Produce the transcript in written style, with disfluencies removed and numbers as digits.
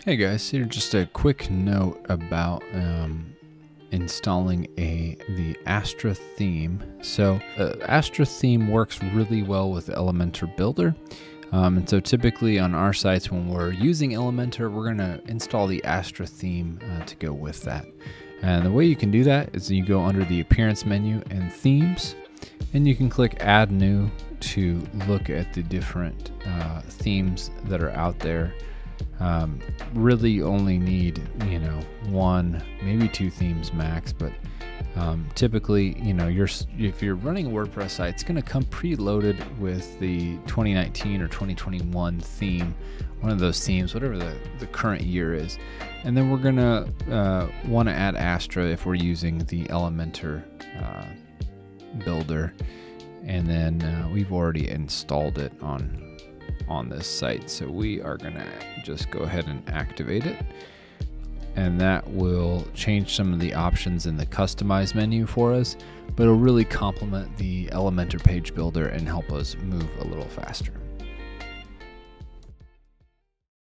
Hey guys, here just a quick note about installing the Astra theme. So Astra theme works really well with Elementor Builder. And so typically on our sites when we're using Elementor, we're going to install the Astra theme to go with that. And the way you can do that is you go under the appearance menu and themes, and you can click add new to look at the different themes that are out there. Really only need, one, maybe two themes max, but typically, if you're running a WordPress site, it's going to come preloaded with the 2019 or 2021 theme, one of those themes, whatever the current year is. And then we're going to want to add Astra if we're using the Elementor builder. And then we've already installed it on this site, so we are going to just go ahead and activate it, and that will change some of the options in the customize menu for us, but it'll really complement the Elementor page builder and help us move a little faster.